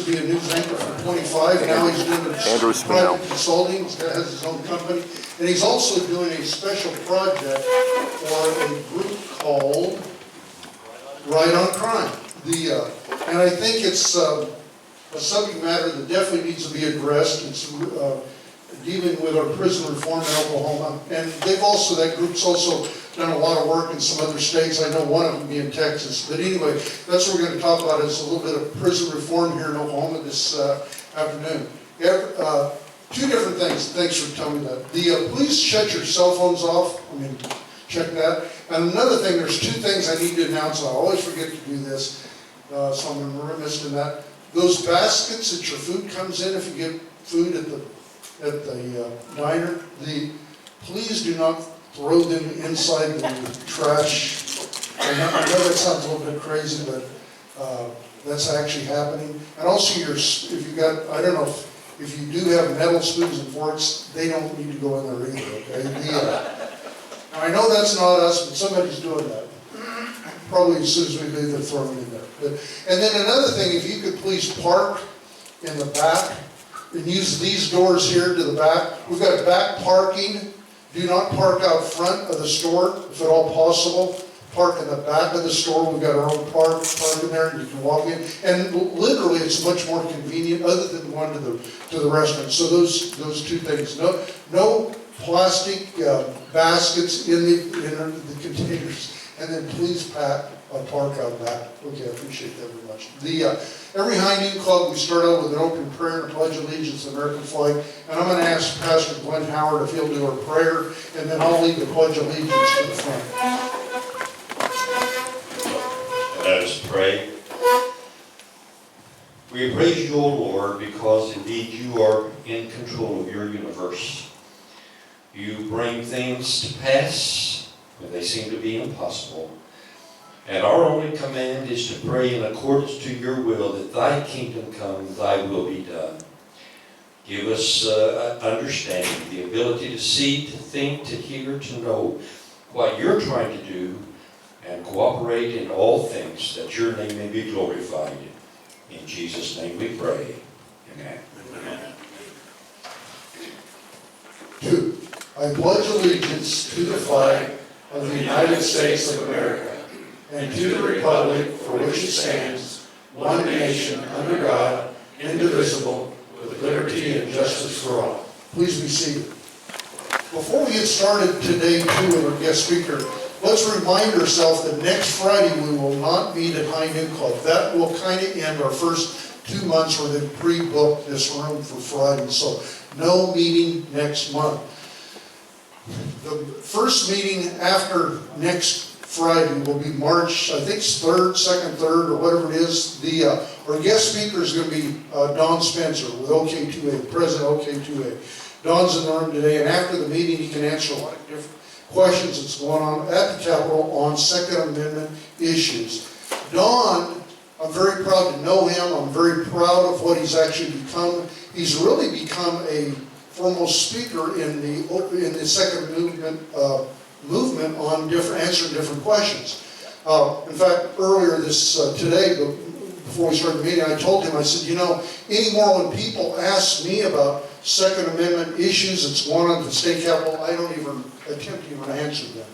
be a news anchor for 25. Now he's doing Andrew Speno. private consulting. He has his own company. And he's also doing a special project for a group called Right on Crime. And I think it's a subject matter that definitely needs to be addressed. It's dealing with our prison reform in Oklahoma. And they've also, that group's also done a lot of work in some other states. I know one of them being Texas. But anyway, that's what we're going to talk about, is a little bit of prison reform here in Oklahoma this afternoon. Two different things. Thanks for telling me that. Please shut your cell phones off. Check that. And another thing, there's two things I need to announce. I always forget to do this, so I'm remiss in that. Those baskets that your food comes in, if you get food at the diner, please do not throw them inside the trash. I know that sounds a little bit crazy, but that's actually happening. And also, if you got, I don't know, if you do have metal spoons and forks, they don't need to go in there either. Okay. Now, I know that's not us, but somebody's doing that. Probably as soon as we leave, they're throwing it in there. And then another thing, if you could please park in the back and use these doors here to the back. We've got back parking. Do not park out front of the store, if at all possible. Park in the back of the store. We've got our own park in there, and you can walk in. And literally, it's much more convenient, other than going to the restaurant. So those two things. No plastic baskets in the containers. And then please park out back. Okay, I appreciate that very much. Every high noon club, we start out with an open prayer and a pledge allegiance to the American flag. And I'm going to ask Pastor Glenn Howard if he'll do our prayer, and then I'll lead the pledge allegiance to the front. Let us pray. We praise you, O Lord, because indeed you are in control of your universe. You bring things to pass when they seem to be impossible. And our only command is to pray in accordance to your will, that thy kingdom come, thy will be done. Give us understanding, the ability to see, to think, to hear, to know what you're trying to do, and cooperate in all things, that your name may be glorified. In Jesus' name we pray. Amen. Amen. 2. I pledge allegiance to the flag of the United States of America, and to the republic for which it stands, one nation, under God, indivisible, with liberty and justice for all. Please be seated. Before we get started today, too, with our guest speaker, let's remind ourselves that next Friday we will not meet at High Noon Club. That will kind of end our first 2 months where they've pre-booked this room for Friday. So no meeting next month. The first meeting after next Friday will be March, I think it's 3rd, 2nd, 3rd, or whatever it is. Our guest speaker is going to be Don Spencer with OK2A, President OK2A. Don's in the room today, and after the meeting he can answer a lot of different questions that's going on at the Capitol on Second Amendment issues. Don, I'm very proud to know him. I'm very proud of what he's actually become. He's really become a foremost speaker in the Second movement on answering different questions. In fact, earlier today, before we started the meeting, I told him, I said, anymore when people ask me about Second Amendment issues that's going on at the state capitol, I don't even attempt to even answer them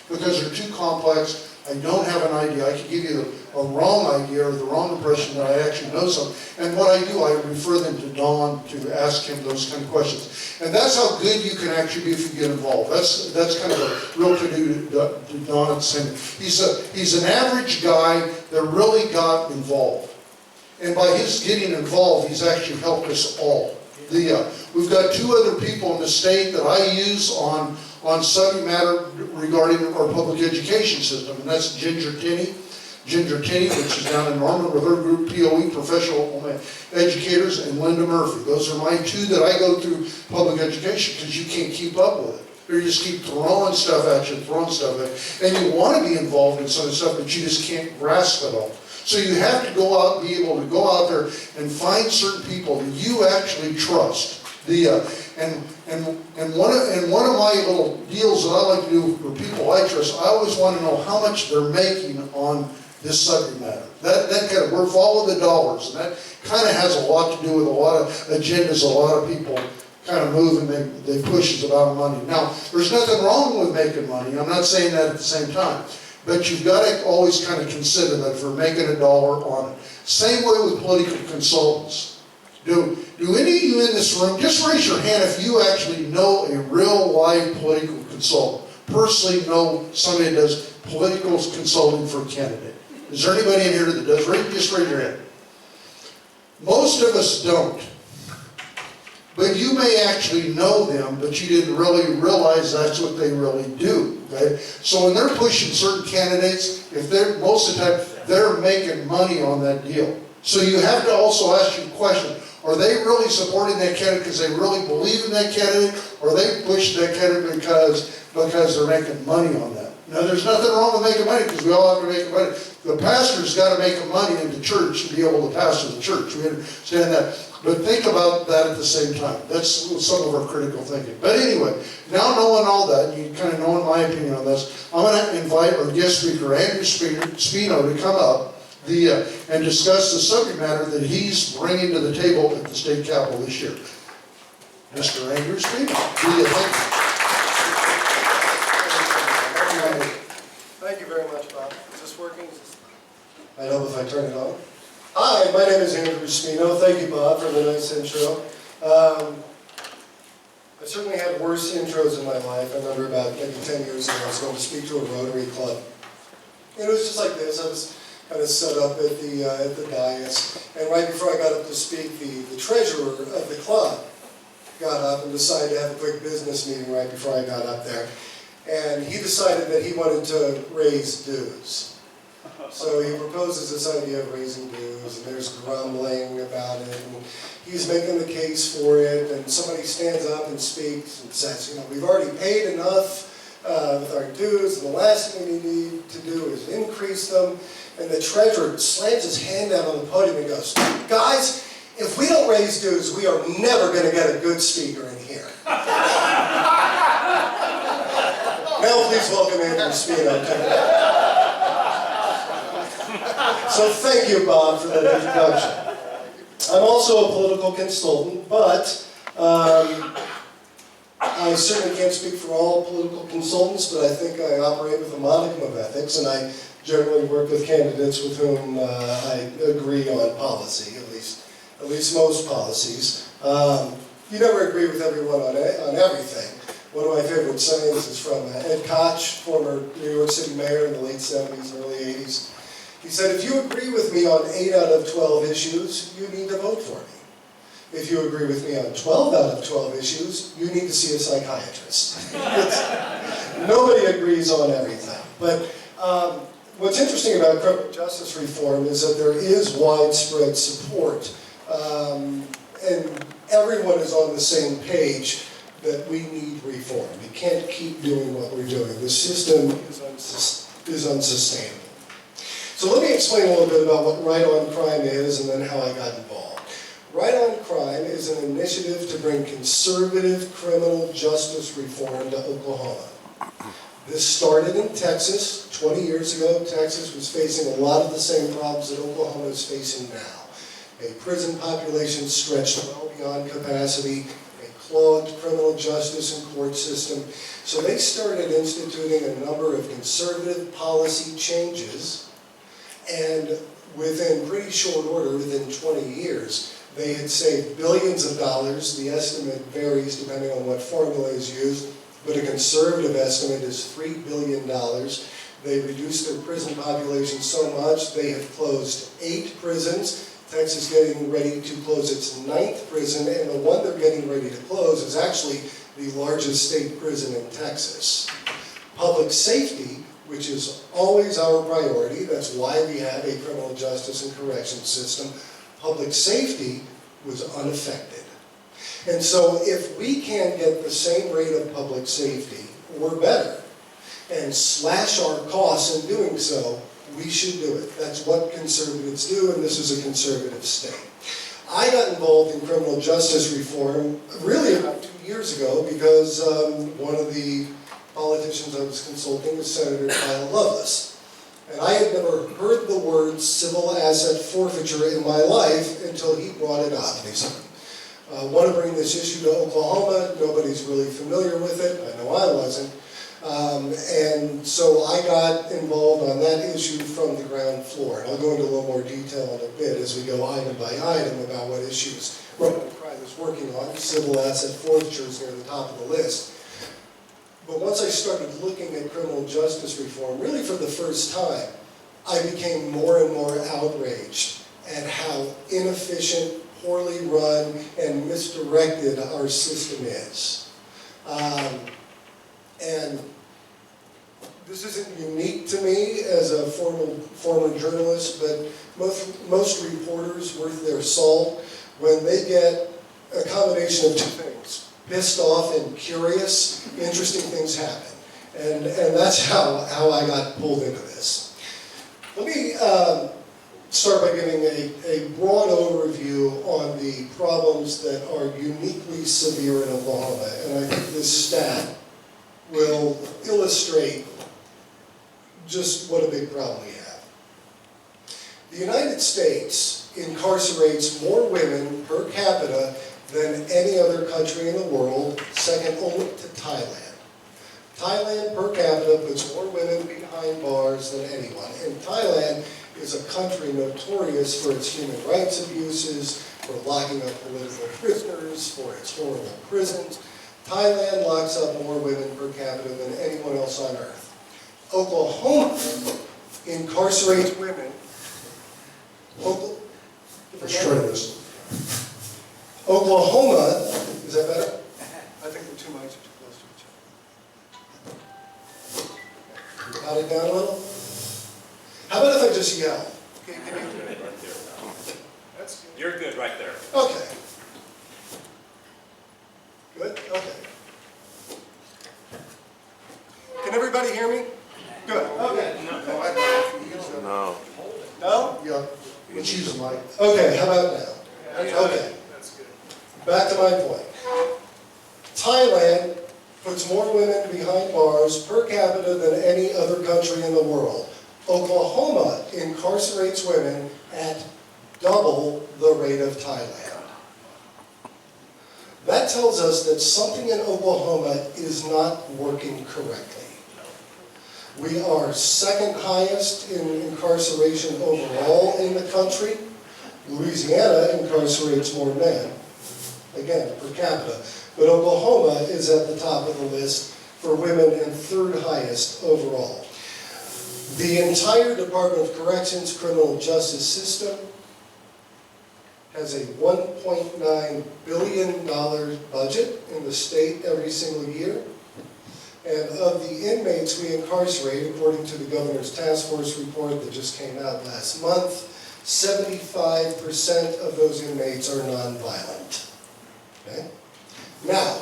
because they're too complex. I don't have an idea. I could give you a wrong idea or the wrong impression that I actually know something. And what I do, I refer them to Don to ask him those kind of questions. And that's how good you can actually be if you get involved. That's kind of a real to-do to Don and Cindy. He's an average guy that really got involved. And by his getting involved, he's actually helped us all. We've got 2 other people in the state that I use on subject matter regarding our public education system, and that's Ginger Tenney, which is down in Norman with her group, POE, Professional Educators, and Linda Murphy. Those are my 2 that I go through public education because you can't keep up with it. You just keep throwing stuff at you, and you want to be involved in some of the stuff, but you just can't grasp it all. So you have to be able to go out there and find certain people that you actually trust. And one of my little deals that I like to do for people I trust, I always want to know how much they're making on this subject matter. That kind of, we're following the dollars, and that kind of has a lot to do with a lot of agendas a lot of people kind of move and they push is about money. Now, there's nothing wrong with making money. I'm not saying that at the same time. But you've got to always kind of consider that for making $1 on it. Same way with political consultants. Do any of you in this room, just raise your hand if you actually know a real live political consultant. Personally know somebody that does political consulting for a candidate. Is there anybody in here that does? Just raise your hand. Most of us don't. But you may actually know them, but you didn't really realize that's what they really do. Okay? So when they're pushing certain candidates, if they're most of the time they're making money on that deal. So you have to also ask your question: are they really supporting that candidate because they really believe in that candidate, or are they pushing that candidate because they're making money on that? Now, there's nothing wrong with making money because we all have to make money. The pastor's got to make money in the church to be able to pastor the church. We understand that. But think about that at the same time. That's some of our critical thinking. But anyway, now knowing all that, you kind of knowing my opinion on this, I'm going to invite our guest speaker, Andrew Speno, to come up and discuss the subject matter that he's bringing to the table at the state capitol this year. Mr. Andrew Speno. Thank you very much, Bob. Is this working? I know if I turn it on. Hi, my name is Andrew Speno. Thank you, Bob, for the nice intro. I've certainly had worse intros in my life. I remember about maybe 10 years ago, I was going to speak to a Rotary Club. And it was just like this. I was kind of set up at the dais. And right before I got up to speak, the treasurer of the club got up and decided to have a quick business meeting right before I got up there. And he decided that he wanted to raise dues. So he proposes this idea of raising dues, and there's grumbling about it, and he's making the case for it, and somebody stands up and speaks and says, you know, we've already paid enough with our dues, and the last thing we need to do is increase them. And the treasurer slams his hand down on the podium and goes, guys, if we don't raise dues, we are never going to get a good speaker in here. Now please welcome Andrew Speno. So thank you, Bob, for that introduction. I'm also a political consultant, but I certainly can't speak for all political consultants, but I think I operate with a modicum of ethics, and I generally work with candidates with whom I agree on policy, at least most policies. You never agree with everyone on everything. One of my favorite sayings is from Ed Koch, former New York City mayor in the late 70s and early 80s. He said, if you agree with me on 8 out of 12 issues, you need to vote for me. If you agree with me on 12 out of 12 issues, you need to see a psychiatrist. Nobody agrees on everything. But what's interesting about criminal justice reform is that there is widespread support. And everyone is on the same page that we need reform. We can't keep doing what we're doing. The system is unsustainable. So let me explain a little bit about what Right on Crime is and then how I got involved. Right on Crime is an initiative to bring conservative criminal justice reform to Oklahoma. This started in Texas 20 years ago. Texas was facing a lot of the same problems that Oklahoma is facing now. A prison population stretched well beyond capacity, a clogged criminal justice and court system. So they started instituting a number of conservative policy changes, and within pretty short order, within 20 years, they had saved billions of dollars. The estimate varies depending on what formula is used, but a conservative estimate is $3 billion. They reduced their prison population so much, they have closed 8 prisons. Texas is getting ready to close its 9th prison, and the one they're getting ready to close is actually the largest state prison in Texas. Public safety, which is always our priority, that's why we have a criminal justice and correction system, public safety was unaffected. And so if we can get the same rate of public safety, or better, and slash our costs in doing so, we should do it. That's what conservatives do, and this is a conservative state. I got involved in criminal justice reform really about 2 years ago because one of the politicians I was consulting was Senator Kyle Loveless. And I had never heard the word civil asset forfeiture in my life until he brought it up. And he said, want to bring this issue to Oklahoma. Nobody's really familiar with it. I know I wasn't. And so I got involved on that issue from the ground floor. And I'll go into a little more detail in a bit as we go item by item about what issues Roman Crime is working on. Civil asset forfeiture is near the top of the list. But once I started looking at criminal justice reform, really for the first time, I became more and more outraged at how inefficient, poorly run, and misdirected our system is. And this isn't unique to me as a former journalist, but most reporters worth their salt, when they get a combination of two things, pissed off and curious, interesting things happen. And that's how I got pulled into this. Let me start by giving a broad overview on the problems that are uniquely severe in Oklahoma. And I think this stat will illustrate just what a big problem we have. The United States incarcerates more women per capita than any other country in the world, second only to Thailand. Thailand per capita puts more women behind bars than anyone. And Thailand is a country notorious for its human rights abuses, for locking up political prisoners, for its horrible prisons. Thailand locks up more women per capita than anyone else on earth. Oklahoma incarcerates women. Let's try this. Oklahoma, is that better? I think the two mics are too close to each other. Got it down a little? How about if I just yell? Okay, can you? That's good. You're good right there. Okay. Good? Okay. Can everybody hear me? Good. Okay. No. No? Yeah, let's use a mic. Okay, how about now? Okay. That's good. Back to my point. Thailand puts more women behind bars per capita than any other country in the world. Oklahoma incarcerates women at double the rate of Thailand. That tells us that something in Oklahoma is not working correctly. We are second highest in incarceration overall in the country. Louisiana incarcerates more men, again, per capita. But Oklahoma is at the top of the list for women and third highest overall. The entire Department of Corrections criminal justice system has a $1.9 billion budget in the state every single year. And of the inmates we incarcerate, according to the governor's task force report that just came out last month, 75% of those inmates are nonviolent. Okay? Now,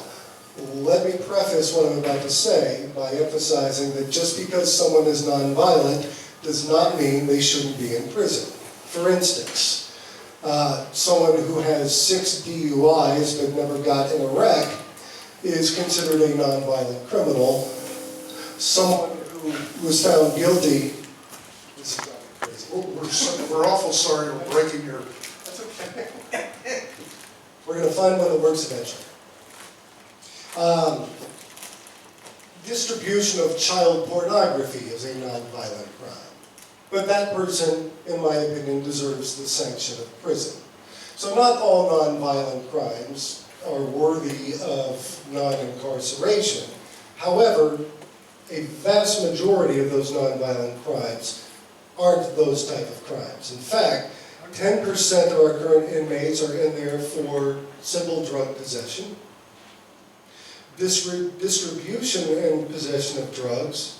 let me preface what I'm about to say by emphasizing that just because someone is nonviolent does not mean they shouldn't be in prison. For instance, someone who has 6 DUIs but never got in a wreck is considered a nonviolent criminal. Someone who was found guilty, this is crazy. We're awful sorry we're breaking your... That's okay. We're going to find one that works eventually. Distribution of child pornography is a nonviolent crime. But that person, in my opinion, deserves the sanction of prison. So not all nonviolent crimes are worthy of non-incarceration. However, a vast majority of those nonviolent crimes aren't those type of crimes. In fact, 10% of our current inmates are in there for simple drug possession. Distribution and possession of drugs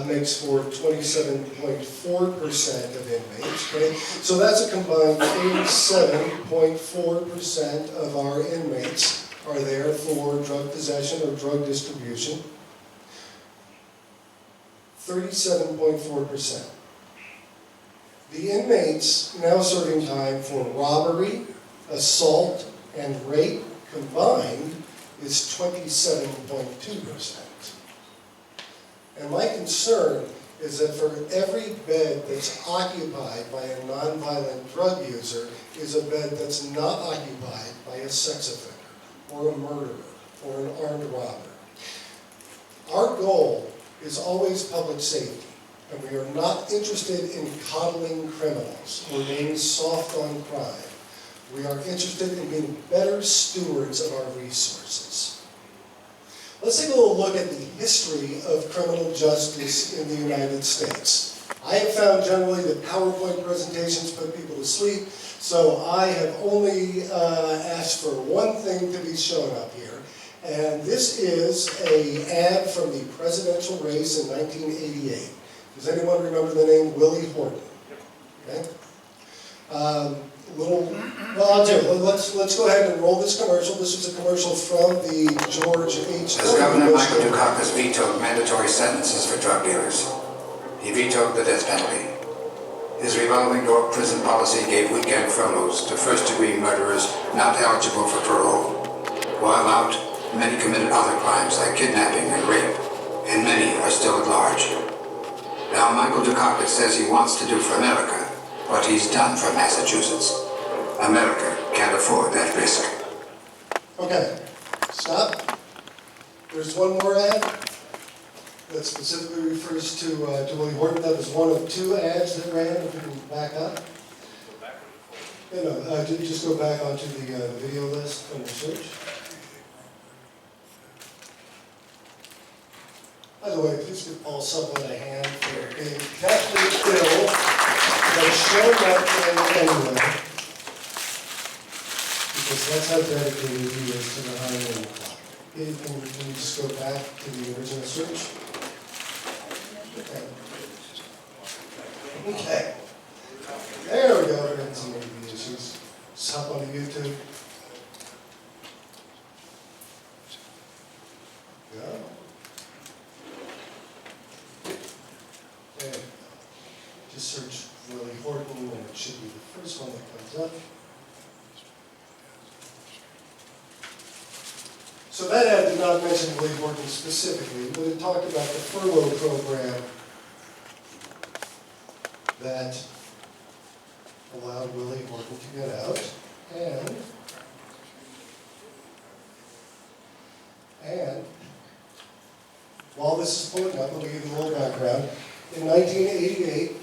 makes for 27.4% of inmates. Okay? So that's a combined 87.4% of our inmates are there for drug possession or drug distribution. 37.4%. The inmates now serving time for robbery, assault, and rape combined is 27.2%. And my concern is that for every bed that's occupied by a nonviolent drug user is a bed that's not occupied by a sex offender, or a murderer, or an armed robber. Our goal is always public safety, and we are not interested in coddling criminals or being soft on crime. We are interested in being better stewards of our resources. Let's take a little look at the history of criminal justice in the United States. I have found generally that PowerPoint presentations put people to sleep, so I have only asked for one thing to be shown up here. And this is an ad from the presidential race in 1988. Does anyone remember the name Willie Horton? Okay. Let's go ahead and roll this commercial. This is a commercial from the George H. As Governor Michael Dukakis vetoed mandatory sentences for drug dealers, he vetoed the death penalty. His revolving door prison policy gave weekend furloughs to first-degree murderers not eligible for parole. While out, many committed other crimes like kidnapping and rape, and many are still at large. Now Michael Dukakis says he wants to do for America what he's done for Massachusetts. America can't afford that risk. Okay, stop. There's one more ad that specifically refers to Willie Horton. That was one of two ads that ran. If you can back up. Just go back onto the video list under search. By the way, please give Paul someone a hand for being deathly ill, but showing up anyway. Because that's how dedicated he is to the high end clock. Can you just go back to the original search? Okay. There we go. We're getting some AV issues. Just hop onto YouTube. Go. There. Just search Willie Horton, and it should be the first one that comes up. So that ad did not mention Willie Horton specifically, but it talked about the furlough program that allowed Willie Horton to get out. And while this is pulling up, let me give you a little background. In 1988,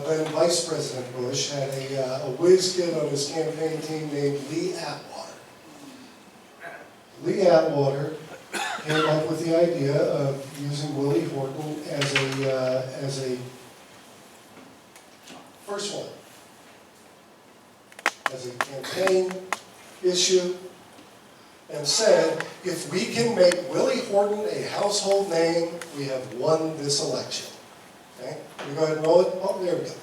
then Vice President Bush had a whiz kid on his campaign team named Lee Atwater. Lee Atwater came up with the idea of using Willie Horton as a first one, as a campaign issue, and said, if we can make Willie Horton a household name, we have won this election. Okay? Can we go ahead and roll it? Oh, there we go.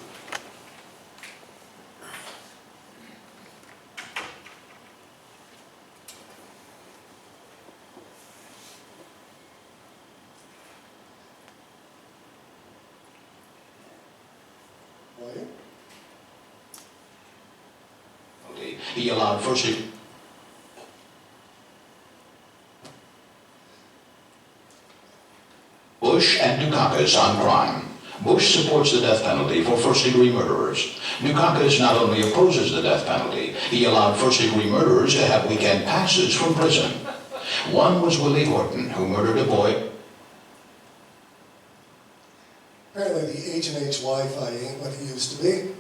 He allowed first Bush and Dukakis on crime. Bush supports the death penalty for first-degree murderers. Dukakis not only opposes the death penalty, he allowed first-degree murderers to have weekend passes from prison. One was Willie Horton, who murdered a boy. Apparently the H&H Wi-Fi ain't what it used to be.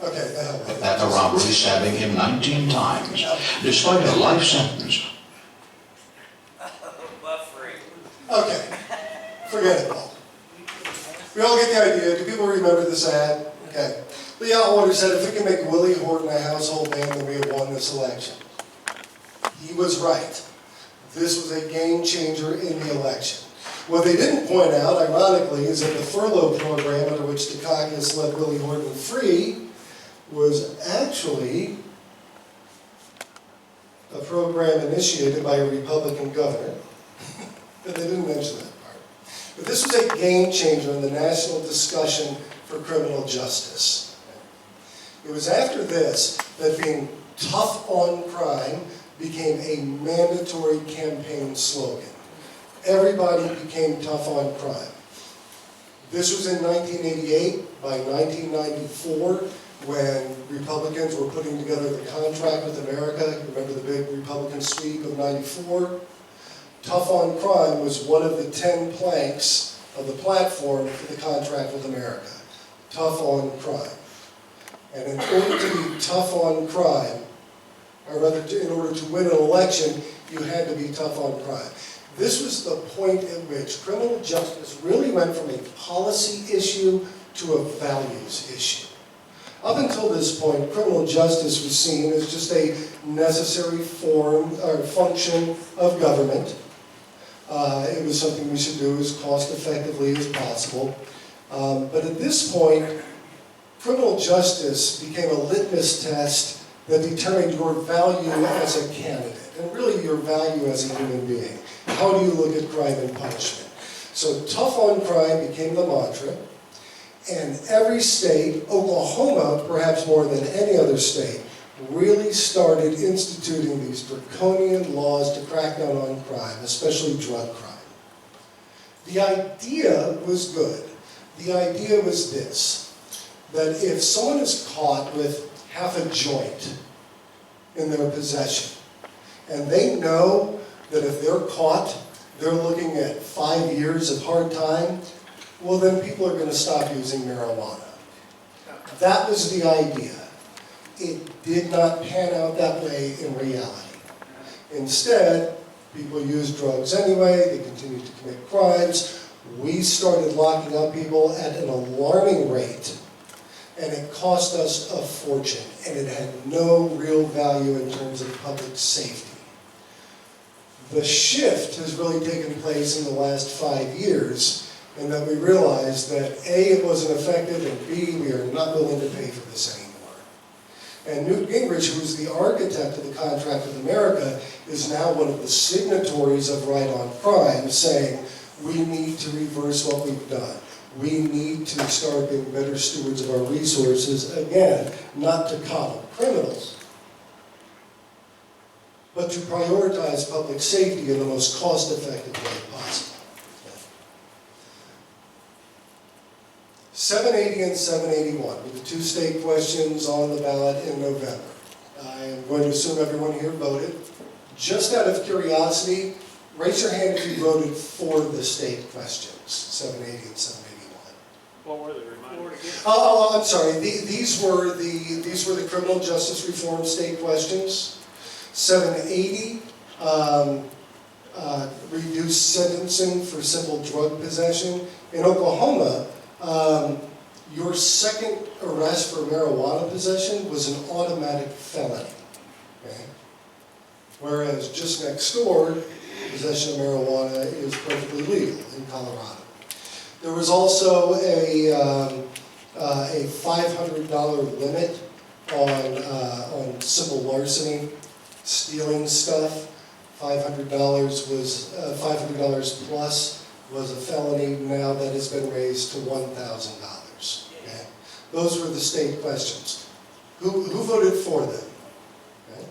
Okay, that'll work. At the robbery, stabbing him 19 times, despite a life sentence. Okay, forget it, Paul. We all get the idea. Do people remember this ad? Okay. Lee Atwater said, if we can make Willie Horton a household name, then we have won this election. He was right. This was a game changer in the election. What they didn't point out, ironically, is that the furlough program under which Dukakis let Willie Horton free was actually a program initiated by a Republican governor. But they didn't mention that part. But this was a game changer in the national discussion for criminal justice. It was after this that being tough on crime became a mandatory campaign slogan. Everybody became tough on crime. This was in 1988. By 1994, when Republicans were putting together the contract with America, remember the big Republican sweep of '94? Tough on crime was one of the 10 planks of the platform for the contract with America. Tough on crime. And in order to be tough on crime, or rather in order to win an election, you had to be tough on crime. This was the point at which criminal justice really went from a policy issue to a values issue. Up until this point, criminal justice was seen as just a necessary form or function of government. It was something we should do as cost effectively as possible. But at this point, criminal justice became a litmus test that determined your value as a candidate, and really your value as a human being. How do you look at crime and punishment? So tough on crime became the mantra, and every state, Oklahoma perhaps more than any other state, really started instituting these draconian laws to crack down on crime, especially drug crime. The idea was good. The idea was this, that if someone is caught with half a joint in their possession, and they know that if they're caught, they're looking at 5 years of hard time, well then people are going to stop using marijuana. That was the idea. It did not pan out that way in reality. Instead, people used drugs anyway, they continued to commit crimes. We started locking up people at an alarming rate, and it cost us a fortune, and it had no real value in terms of public safety. The shift has really taken place in the last 5 years, in that we realized that A, it wasn't effective, and B, we are not willing to pay for this anymore. And Newt Gingrich, who is the architect of the contract with America, is now one of the signatories of Right on Crime, saying we need to reverse what we've done. We need to start being better stewards of our resources, again, not to coddle criminals, but to prioritize public safety in the most cost-effective way possible. 780 and 781 were the two state questions on the ballot in November. I am going to assume everyone here voted. Just out of curiosity, raise your hand if you voted for the state questions, 780 and 781. What were they? Remind me. Oh, I'm sorry. These were the criminal justice reform state questions. 780, reduced sentencing for simple drug possession. In Oklahoma, your second arrest for marijuana possession was an automatic felony. Okay? Whereas just next door, possession of marijuana is perfectly legal in Colorado. There was also a $500 limit on simple larceny, stealing stuff. $500 was $500 plus was a felony. Now that has been raised to $1,000. Okay? Those were the state questions. Who voted for them? Okay?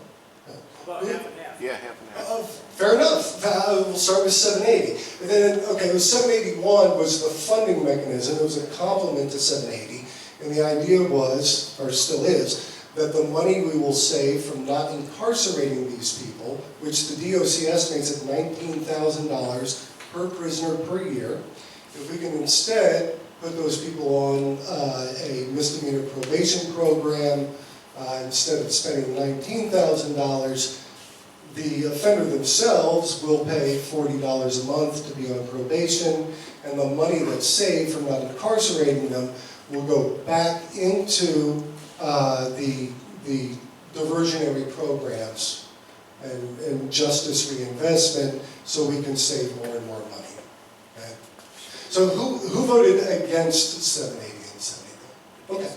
About half and half. Yeah, half and half. Fair enough. We'll start with 780. And then, okay, 781 was the funding mechanism. It was a complement to 780. And the idea was, or still is, that the money we will save from not incarcerating these people, which the DOC estimates at $19,000 per prisoner per year, if we can instead put those people on a misdemeanor probation program, instead of spending $19,000, the offender themselves will pay $40 a month to be on probation, and the money that's saved from not incarcerating them will go back into the diversionary programs and justice reinvestment, so we can save more and more money. Okay? So who voted against 780 and 781? Okay.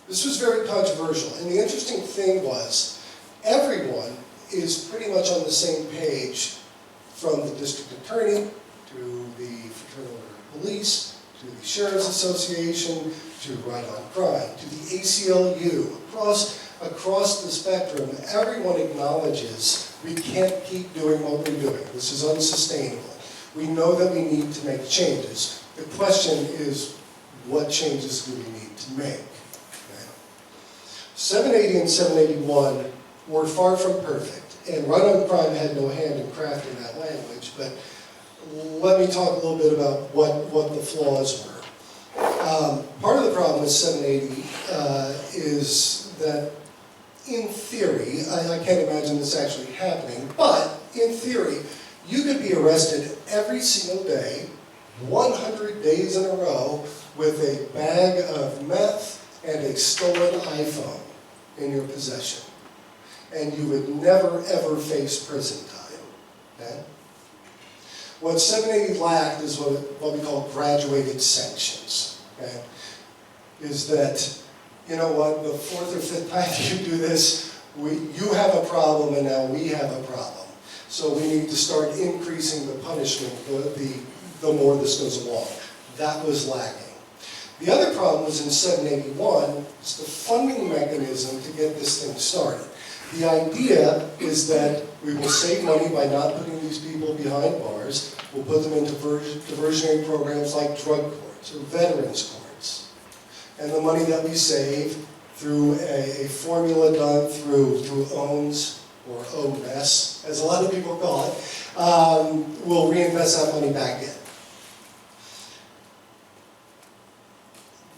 This was very controversial, and the interesting thing was, everyone is pretty much on the same page, from the district attorney to the Fraternal Order of Police, to the Sheriff's Association, to Right on Crime, to the ACLU, across across the spectrum, everyone acknowledges we can't keep doing what we're doing. This is unsustainable. We know that we need to make changes. The question is, what changes do we need to make? Okay. 780 and 781 were far from perfect, and Run on Crime had no hand in crafting that language, but let me talk a little bit about what the flaws were. Part of the problem with 780 is that, in theory, I can't imagine this actually happening, but in theory, you could be arrested every single day, 100 days in a row, with a bag of meth and a stolen iPhone in your possession. And you would never, ever face prison time. Okay? What 780 lacked is what we call graduated sanctions. Okay? Is that, you know what, the fourth or fifth time you do this, you have a problem and now we have a problem. So we need to start increasing the punishment the more this goes along. That was lacking. The other problem was in 781, it's the funding mechanism to get this thing started. The idea is that we will save money by not putting these people behind bars. We'll put them into diversionary programs like drug courts or veterans courts. And the money that we save through a formula done through OWNS, or OMS, as a lot of people call it, we'll reinvest that money back in.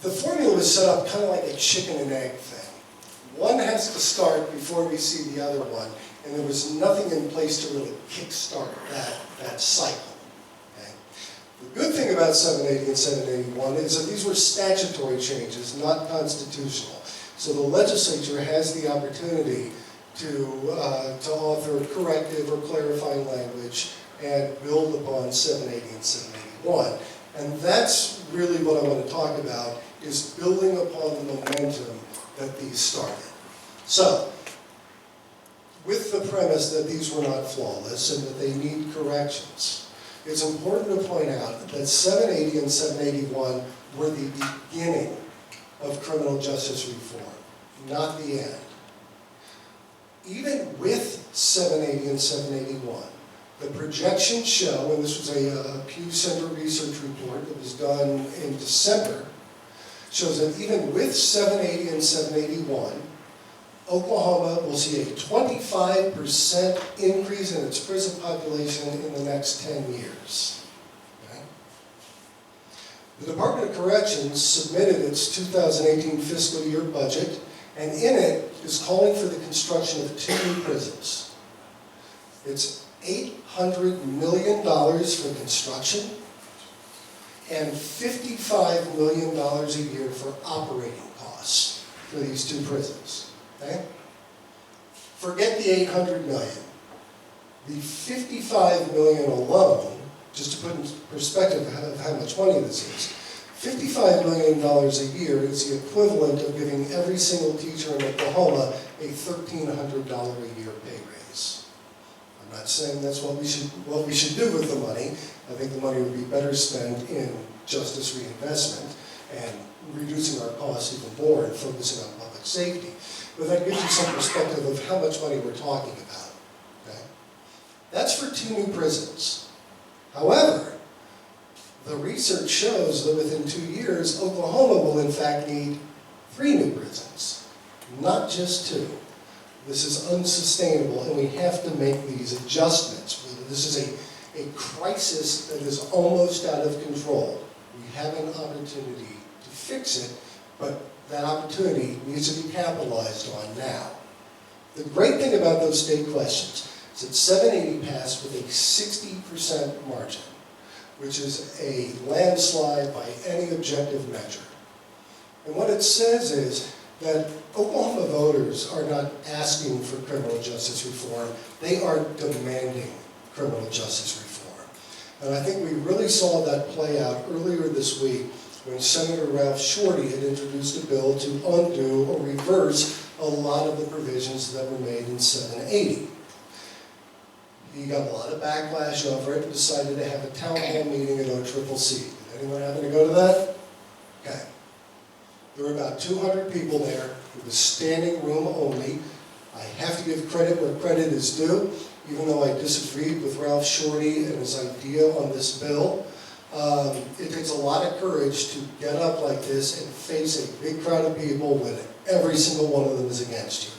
The formula was set up kind of like a chicken and egg thing. One has to start before we see the other one, and there was nothing in place to really kickstart that cycle. Okay? The good thing about 780 and 781 is that these were statutory changes, not constitutional. So the legislature has the opportunity to author corrective or clarifying language and build upon 780 and 781. And that's really what I want to talk about, is building upon the momentum that these started. So, with the premise that these were not flawless and that they need corrections, it's important to point out that 780 and 781 were the beginning of criminal justice reform, not the end. Even with 780 and 781, the projections show, and this was a Pew Center research report that was done in December, shows that even with 780 and 781, Oklahoma will see a 25% increase in its prison population in the next 10 years. Okay? The Department of Corrections submitted its 2018 fiscal year budget, and in it is calling for the construction of 2 new prisons. It's $800 million for construction and $55 million a year for operating costs for these 2 prisons. Okay? Forget the $800 million. The $55 million alone, just to put in perspective of how much money this is, $55 million a year is the equivalent of giving every single teacher in Oklahoma a $1,300 a year pay raise. I'm not saying that's what we should do with the money. I think the money would be better spent in justice reinvestment and reducing our costs even more and focusing on public safety. But that gives you some perspective of how much money we're talking about. Okay? That's for 2 new prisons. However, the research shows that within 2 years, Oklahoma will in fact need 3 new prisons, not just 2. This is unsustainable, and we have to make these adjustments. This is a crisis that is almost out of control. We have an opportunity to fix it, but that opportunity needs to be capitalized on now. The great thing about those state questions is that 780 passed with a 60% margin, which is a landslide by any objective measure. And what it says is that Oklahoma voters are not asking for criminal justice reform, they are demanding criminal justice reform. And I think we really saw that play out earlier this week when Senator Ralph Shorty had introduced a bill to undo or reverse a lot of the provisions that were made in 780. He got a lot of backlash over it and decided to have a town hall meeting at OCCC. Did anyone happen to go to that? Okay. There were about 200 people there. It was standing room only. I have to give credit where credit is due, even though I disagreed with Ralph Shorty and his idea on this bill. It takes a lot of courage to get up like this and face a big crowd of people when every single one of them is against you.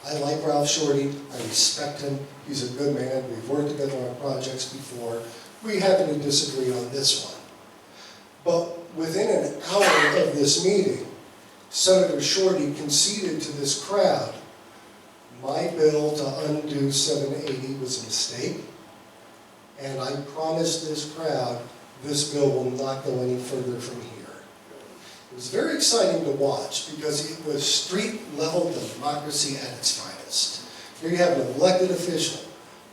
I like Ralph Shorty. I respect him. He's a good man. We've worked together on projects before. We happen to disagree on this one. But within an hour of this meeting, Senator Shorty conceded to this crowd, my bill to undo 780 was a mistake, and I promised this crowd this bill will not go any further from here. It was very exciting to watch because it was street-level democracy at its finest. Here you have an elected official,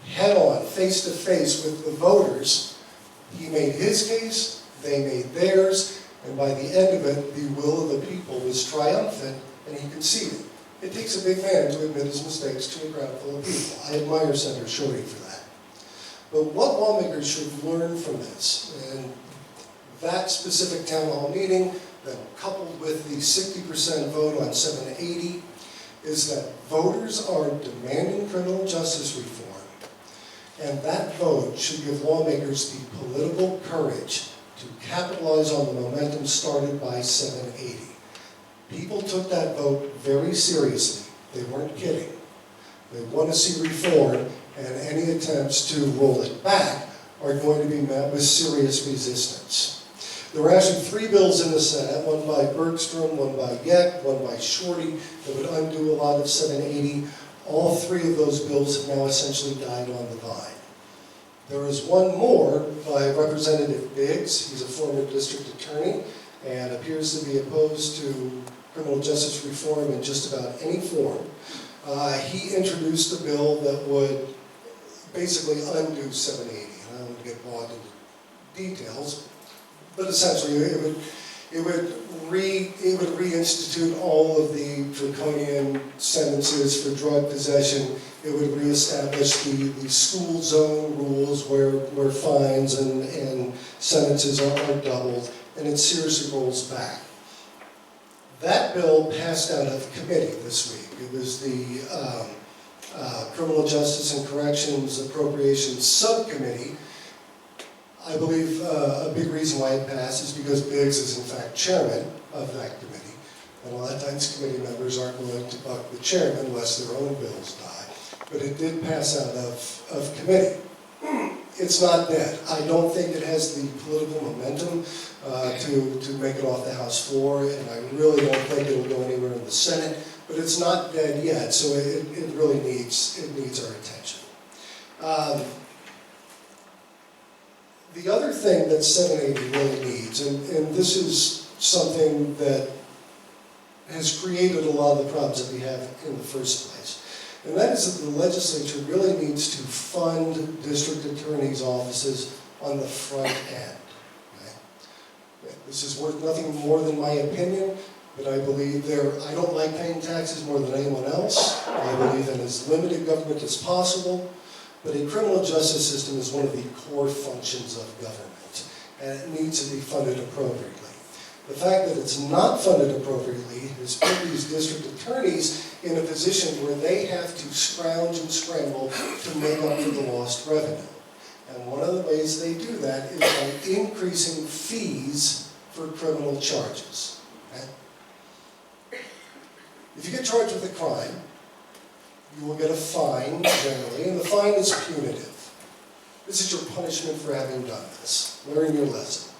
head-on, face-to-face with the voters. He made his case, they made theirs, and by the end of it, the will of the people was triumphant, and he conceded. It takes a big man to admit his mistakes to a crowd full of people. I admire Senator Shorty for that. But what lawmakers should learn from this, and that specific town hall meeting, then coupled with the 60% vote on 780, is that voters are demanding criminal justice reform, and that vote should give lawmakers the political courage to capitalize on the momentum started by 780. People took that vote very seriously. They weren't kidding. They want to see reform, and any attempts to roll it back are going to be met with serious resistance. There were actually 3 bills in the Senate, one by Bergstrom, one by Yeck, one by Shorty, that would undo a lot of 780. All 3 of those bills have now essentially died on the vine. There is one more by Representative Biggs. He's a former district attorney and appears to be opposed to criminal justice reform in just about any form. He introduced a bill that would basically undo 780. I don't want to get bogged into details, but essentially it would reinstitute all of the draconian sentences for drug possession. It would reestablish the school zone rules where fines and sentences are doubled, and it seriously rolls back. That bill passed out of committee this week. It was the Criminal Justice and Corrections Appropriations Subcommittee. I believe a big reason why it passed is because Biggs is in fact chairman of that committee. And a lot of times committee members aren't willing to buck the chairman unless their own bills die. But it did pass out of committee. It's not dead. I don't think it has the political momentum to make it off the House floor, and I really don't think it'll go anywhere in the Senate, but it's not dead yet, so it really needs our attention. The other thing that 780 really needs, and this is something that has created a lot of the problems that we have in the first place, and that is that the legislature really needs to fund district attorneys' offices on the front end. Okay? This is worth nothing more than my opinion, but I believe I don't like paying taxes more than anyone else. I believe in as limited government as possible, but a criminal justice system is one of the core functions of government, and it needs to be funded appropriately. The fact that it's not funded appropriately has put these district attorneys in a position where they have to scrounge and scramble to make up for the lost revenue. And one of the ways they do that is by increasing fees for criminal charges. Okay? If you get charged with a crime, you will get a fine generally, and the fine is punitive. This is your punishment for having done this. Learn your lesson.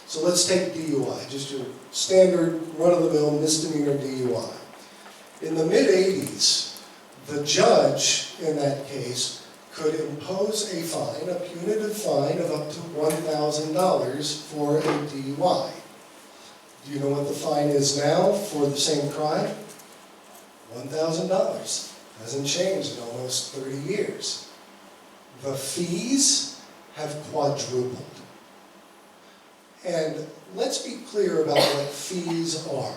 So let's take DUI, just your standard run-of-the-mill misdemeanor DUI. In the mid-'80s, the judge in that case could impose a fine, a punitive fine of up to $1,000 for a DUI. Do you know what the fine is now for the same crime? $1,000. Hasn't changed in almost 30 years. The fees have quadrupled. And let's be clear about what fees are.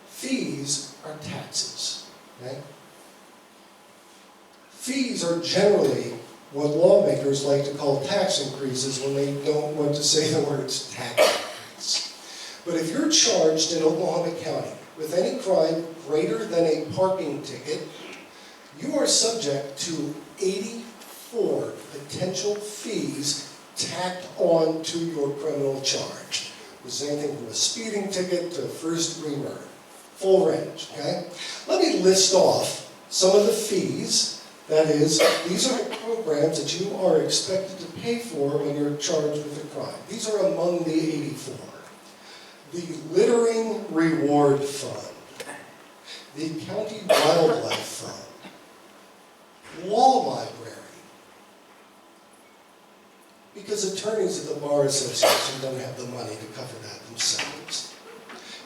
Fees are taxes. Okay? Fees are generally what lawmakers like to call tax increases when they don't want to say the words tax increase. But if you're charged in Oklahoma County with any crime greater than a parking ticket, you are subject to 84 potential fees tacked on to your criminal charge. There's anything from a speeding ticket to first-degree murder. Full range, okay? Let me list off some of the fees. That is, these are the programs that you are expected to pay for when you're charged with a crime. These are among the 84. The Littering Reward Fund, the County Wildlife Fund, Law Library, because attorneys at the Bar Association don't have the money to cover that themselves.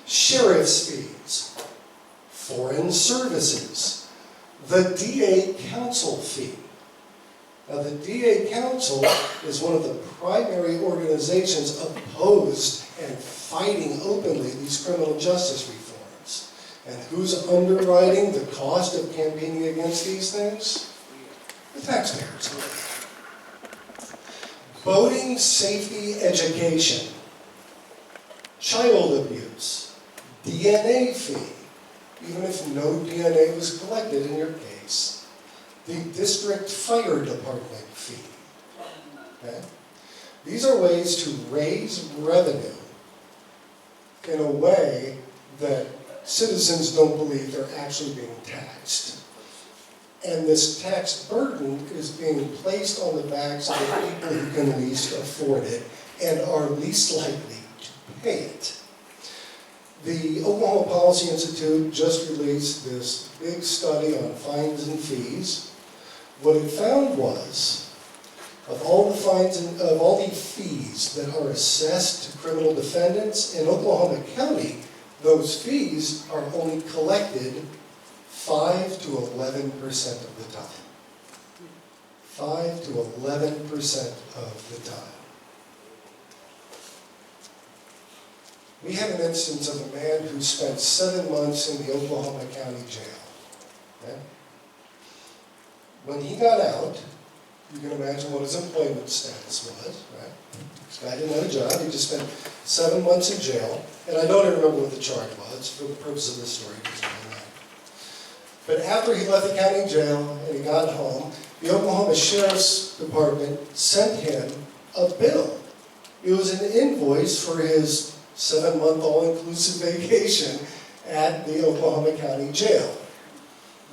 Sheriff's fees, foreign services, the DA Council fee. Now, the DA Council is one of the primary organizations opposed and fighting openly these criminal justice reforms. And who's underwriting the cost of campaigning against these things? The taxpayers. Boating safety education, child abuse, DNA fee, even if no DNA was collected in your case, the district fire department fee. Okay? These are ways to raise revenue in a way that citizens don't believe they're actually being taxed. And this tax burden is being placed on the backs of the people who can least afford it and are least likely to pay it. The Oklahoma Policy Institute just released this big study on fines and fees. What it found was, of all the fines and of all the fees that are assessed to criminal defendants in Oklahoma County, those fees are only collected 5 to 11% of the time. 5 to 11% of the time. We have an instance of a man who spent 7 months in the Oklahoma County jail. Okay? When he got out, you can imagine what his employment status was, right? This guy didn't have a job, he just spent 7 months in jail, and I don't even remember what the charge was for the purpose of this story. But after he left the county jail and he got home, the Oklahoma Sheriff's Department sent him a bill. It was an invoice for his 7-month all-inclusive vacation at the Oklahoma County Jail.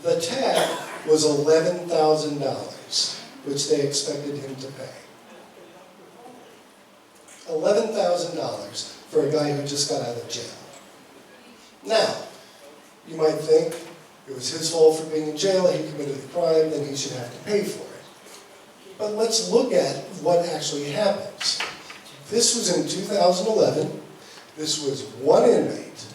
The tab was $11,000, which they expected him to pay. $11,000 for a guy who just got out of jail. Now, you might think it was his fault for being in jail, he committed the crime, then he should have to pay for it. But let's look at what actually happens. This was in 2011. This was one inmate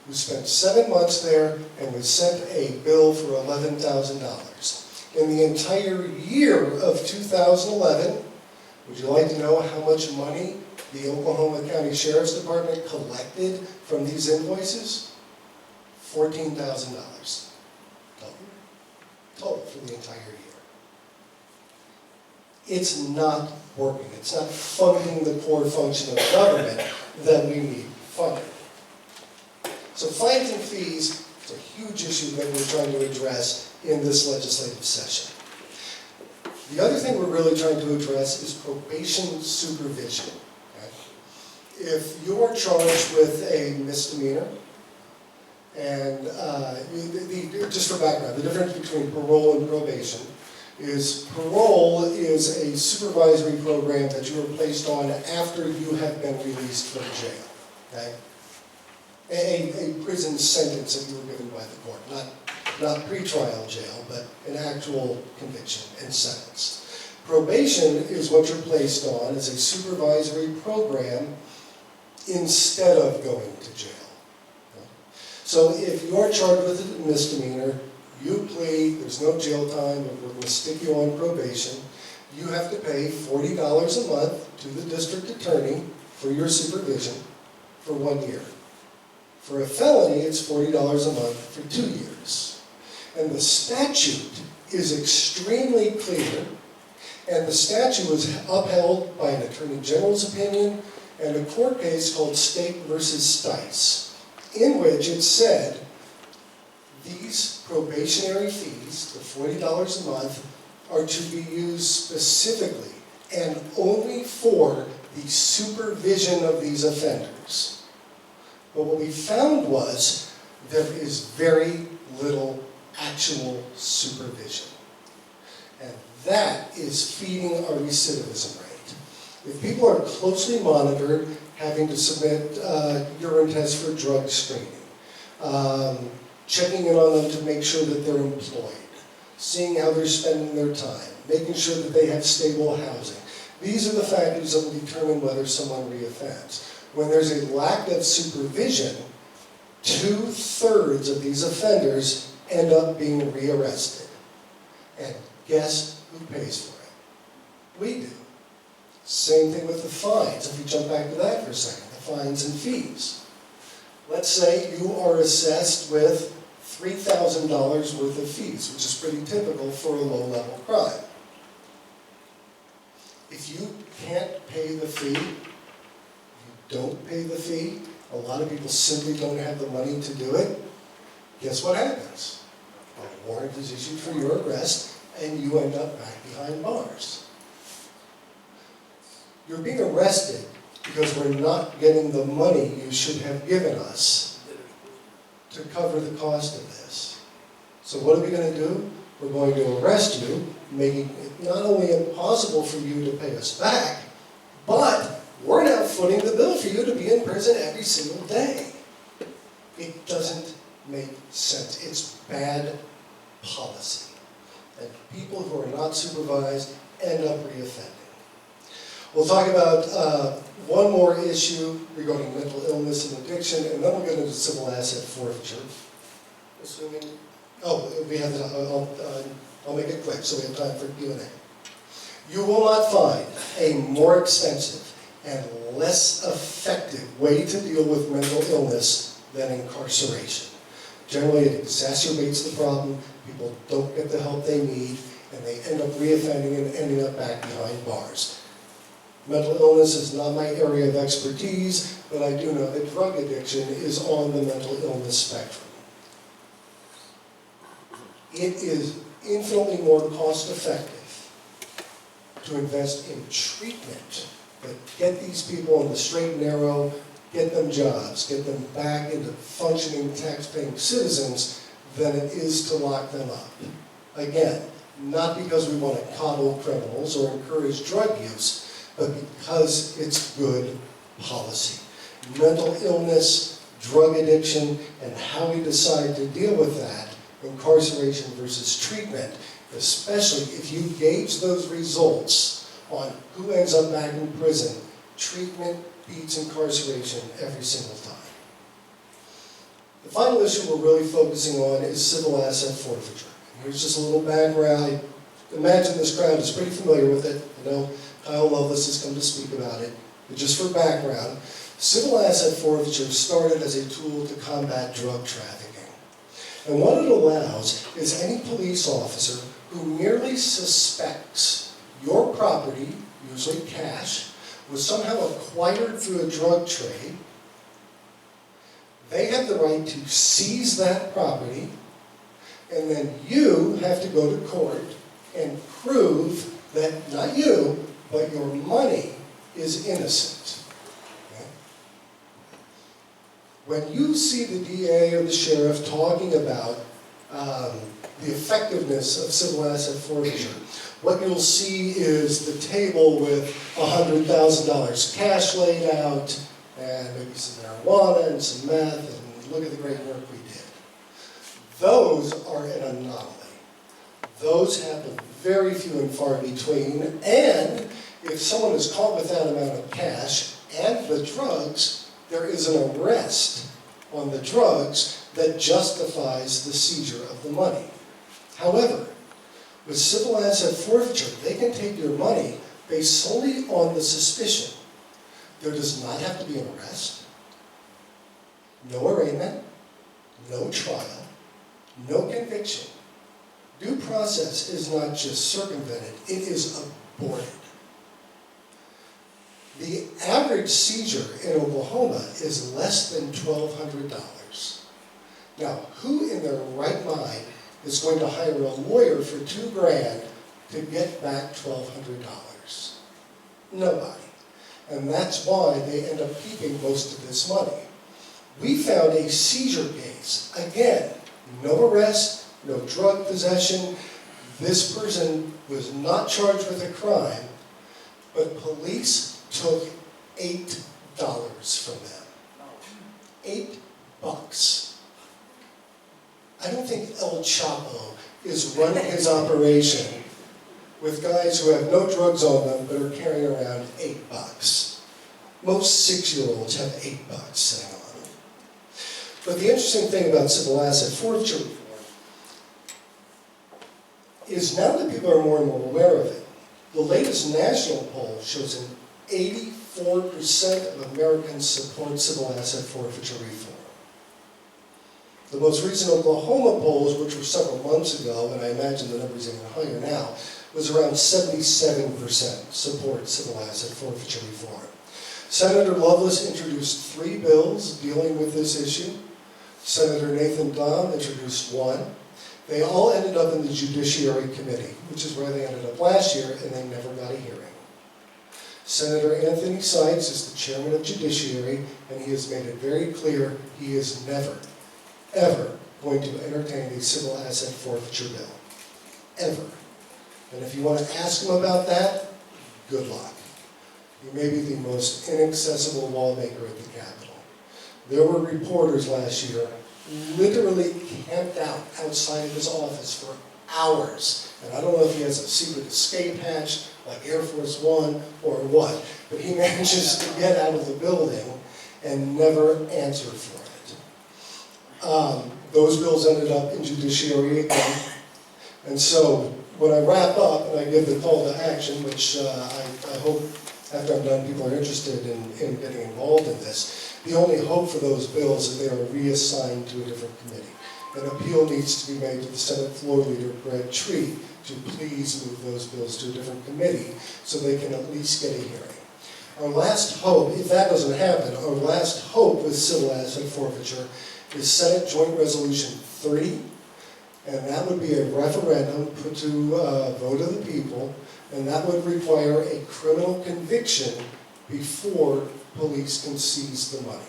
who spent 7 months there and was sent a bill for $11,000. In the entire year of 2011, would you like to know how much money the Oklahoma County Sheriff's Department collected from these invoices? $14,000. Total for the entire year. It's not working. It's not funding the core function of government that we need funded. So fines and fees is a huge issue that we're trying to address in this legislative session. The other thing we're really trying to address is probation supervision. Okay? If you're charged with a misdemeanor, and just for background, the difference between parole and probation is parole is a supervisory program that you are placed on after you have been released from jail. Okay? A prison sentence that you were given by the court, not pretrial jail, but an actual conviction and sentence. Probation is what you're placed on as a supervisory program instead of going to jail. So if you're charged with a misdemeanor, you plead, there's no jail time, we're going to stick you on probation, you have to pay $40 a month to the district attorney for your supervision for 1 year. For a felony, it's $40 a month for 2 years. And the statute is extremely clear, and the statute was upheld by an attorney general's opinion and a court case called State versus Stice in which it said these probationary fees, the $40 a month, are to be used specifically and only for the supervision of these offenders. But what we found was there is very little actual supervision. And that is feeding our recidivism rate. If people are closely monitored, having to submit urine tests for drug screening, checking in on them to make sure that they're employed, seeing how they're spending their time, making sure that they have stable housing. These are the factors that will determine whether someone reoffends. When there's a lack of supervision, 2/3 of these offenders end up being rearrested. And guess who pays for it? We do. Same thing with the fines. If we jump back to that for a second, the fines and fees. Let's say you are assessed with $3,000 worth of fees, which is pretty typical for a low-level crime. If you can't pay the fee, you don't pay the fee, a lot of people simply don't have the money to do it, guess what happens? A warrant is issued for your arrest, and you end up back behind bars. You're being arrested because we're not getting the money you should have given us to cover the cost of this. So what are we going to do? We're going to arrest you, making it not only impossible for you to pay us back, but we're now footing the bill for you to be in prison every single day. It doesn't make sense. It's bad policy. And people who are not supervised end up reoffending. We'll talk about one more issue regarding mental illness and addiction, and then we'll get into civil asset forfeiture. Assuming, we have, I'll make it quick so we have time for Q&A. You will not find a more expensive and less effective way to deal with mental illness than incarceration. Generally, it exacerbates the problem, people don't get the help they need, and they end up reoffending and ending up back behind bars. Mental illness is not my area of expertise, but I do know that drug addiction is on the mental illness spectrum. It is infinitely more cost-effective to invest in treatment that get these people on the straight and narrow, get them jobs, get them back into functioning tax-paying citizens than it is to lock them up. Again, not because we want to coddle criminals or encourage drug use, but because it's good policy. Mental illness, drug addiction, and how we decide to deal with that, incarceration versus treatment, especially if you gauge those results on who ends up back in prison, treatment beats incarceration every single time. The final issue we're really focusing on is civil asset forfeiture. Here's just a little background. I imagine this crowd is pretty familiar with it. I know Kyle Lovelace has come to speak about it. But just for background, civil asset forfeiture started as a tool to combat drug trafficking. And what it allows is any police officer who merely suspects your property, usually cash, was somehow acquired through a drug trade, they have the right to seize that property, and then you have to go to court and prove that not you, but your money is innocent. Okay? When you see the DA or the sheriff talking about the effectiveness of civil asset forfeiture, what you'll see is the table with $100,000 cash laid out, and maybe some marijuana and some meth, and look at the great work we did. Those are an anomaly. Those happen very few and far between, and if someone is caught with that amount of cash and the drugs, there is an arrest on the drugs that justifies the seizure of the money. However, with civil asset forfeiture, they can take your money based solely on the suspicion. There does not have to be an arrest, no arraignment, no trial, no conviction. Due process is not just circumvented, it is aborted. The average seizure in Oklahoma is less than $1,200. Now, who in their right mind is going to hire a lawyer for $2,000 to get back $1,200? Nobody. And that's why they end up keeping most of this money. We found a seizure case. Again, no arrest, no drug possession. This person was not charged with a crime, but police took $8 from them. $8. I don't think El Chapo is running his operation with guys who have no drugs on them but are carrying around $8. Most 6-year-olds have $8 sitting on them. But the interesting thing about civil asset forfeiture reform is now that people are more and more aware of it, the latest national poll shows an 84% of Americans support civil asset forfeiture reform. The most recent Oklahoma polls, which were several months ago, and I imagine the number is even higher now, was around 77% support civil asset forfeiture reform. Senator Lovelace introduced 3 bills dealing with this issue. Senator Nathan Dahm introduced 1. They all ended up in the Judiciary Committee, which is where they ended up last year, and they never got a hearing. Senator Anthony Sykes is the chairman of Judiciary, and he has made it very clear he is never, ever going to entertain a civil asset forfeiture bill. Ever. And if you want to ask him about that, good luck. He may be the most inaccessible lawmaker at the Capitol. There were reporters last year literally camped out outside of his office for hours. And I don't know if he has a secret escape hatch like Air Force One or what, but he manages to get out of the building and never answer for it. Those bills ended up in Judiciary again. And so when I wrap up and I give the call to action, which I hope after I'm done people are interested in getting involved in this, the only hope for those bills is they are reassigned to a different committee. An appeal needs to be made to the Senate Floor Leader, Brad Tree, to please move those bills to a different committee so they can at least get a hearing. Our last hope, if that doesn't happen, our last hope with civil asset forfeiture is Senate Joint Resolution 3, and that would be a referendum put to a vote of the people, and that would require a criminal conviction before police can seize the money.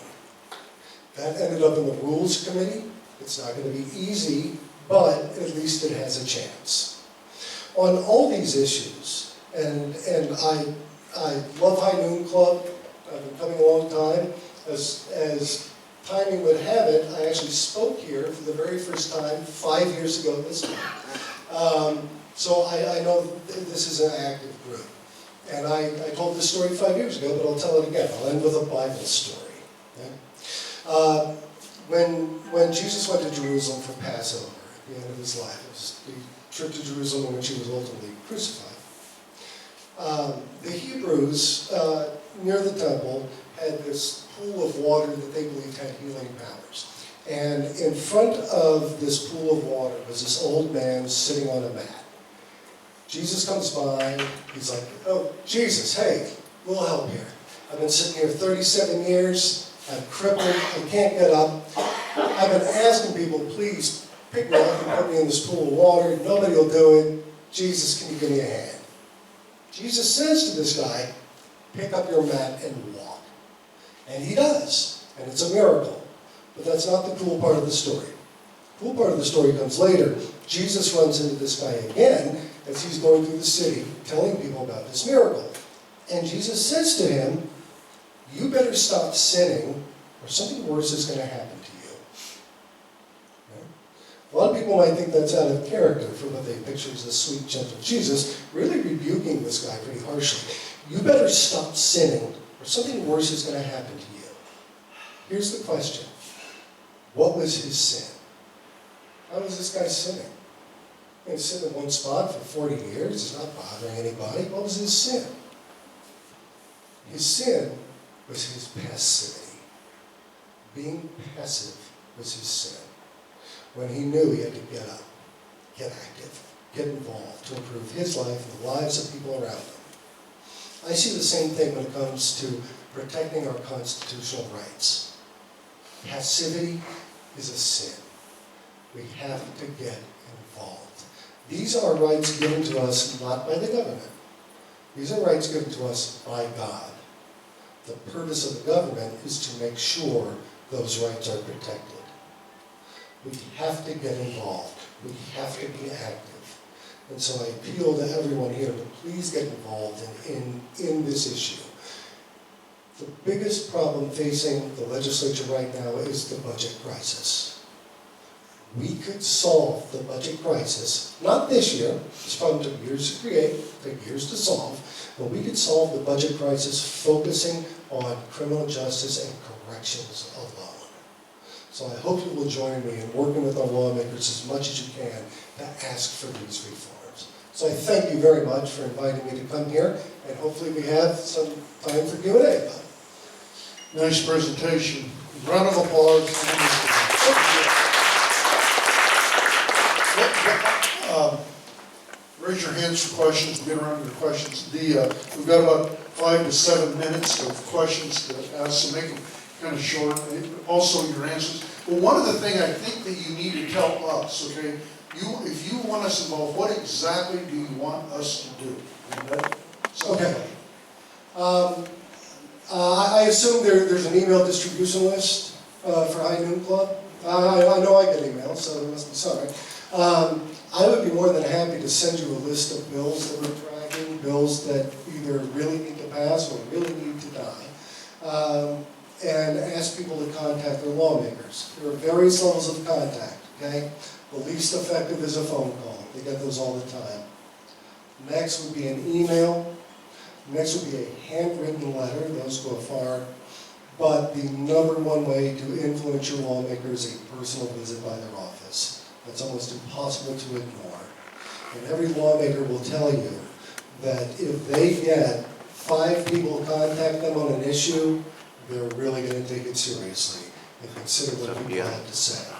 That ended up in the Rules Committee. It's not going to be easy, but at least it has a chance. On all these issues, and I love High Noon Club. I've been coming a long time. As timing would have it, I actually spoke here for the very first time 5 years ago this month. So I know this is an active group. And I told this story 5 years ago, but I'll tell it again. I'll end with a Bible story. Okay? When Jesus went to Jerusalem for Passover at the end of his life, it was the trip to Jerusalem in which he was ultimately crucified. The Hebrews near the temple had this pool of water that they believed had healing powers. And in front of this pool of water was this old man sitting on a mat. Jesus comes by, he's like, oh, Jesus, hey, we'll help here. I've been sitting here 37 years, I'm crippled, I can't get up. I've been asking people, please pick me up and put me in this pool of water. Nobody will do it. Jesus, can you give me a hand? Jesus says to this guy, pick up your mat and walk. And he does, and it's a miracle. But that's not the cool part of the story. The cool part of the story comes later. Jesus runs into this guy again as he's going through the city telling people about this miracle. And Jesus says to him, you better stop sinning or something worse is going to happen to you. Okay? A lot of people might think that's out of character for what they picture as a sweet, gentle Jesus, really rebuking this guy pretty harshly. You better stop sinning or something worse is going to happen to you. Here's the question. What was his sin? How was this guy sinning? He's sitting in one spot for 40 years. He's not bothering anybody. What was his sin? His sin was his passivity. Being passive was his sin. When he knew he had to get up, get active, get involved to improve his life and the lives of people around him. I see the same thing when it comes to protecting our constitutional rights. Passivity is a sin. We have to get involved. These are rights given to us not by the government. These are rights given to us by God. The purpose of the government is to make sure those rights are protected. We have to get involved. We have to be active. And so I appeal to everyone here to please get involved in this issue. The biggest problem facing the legislature right now is the budget crisis. We could solve the budget crisis, not this year, this problem took years to create, took years to solve, but we could solve the budget crisis focusing on criminal justice and corrections alone. So I hope you will join me in working with our lawmakers as much as you can to ask for these reforms. So I thank you very much for inviting me to come here, and hopefully we have some time for Q&A. Nice presentation. Round of applause. Raise your hands for questions. We'll get around to your questions. We've got about 5 to 7 minutes of questions to ask, so make them kind of short. Also, your answers. Well, one of the things I think that you need to tell us, okay, if you want us involved, what exactly do you want us to do? Okay. I assume there's an email distribution list for High Noon Club. I know I get emails, so there must be some. I would be more than happy to send you a list of bills that we're tracking, bills that either really need to pass or really need to die, and ask people to contact their lawmakers. There are various levels of contact, okay? The least effective is a phone call. They get those all the time. Next would be an email. Next would be a handwritten letter. Those go far. But the number one way to influence your lawmakers is a personal visit by their office. That's almost impossible to ignore. And every lawmaker will tell you that if they get 5 people contact them on an issue, they're really going to take it seriously and consider what people have to say.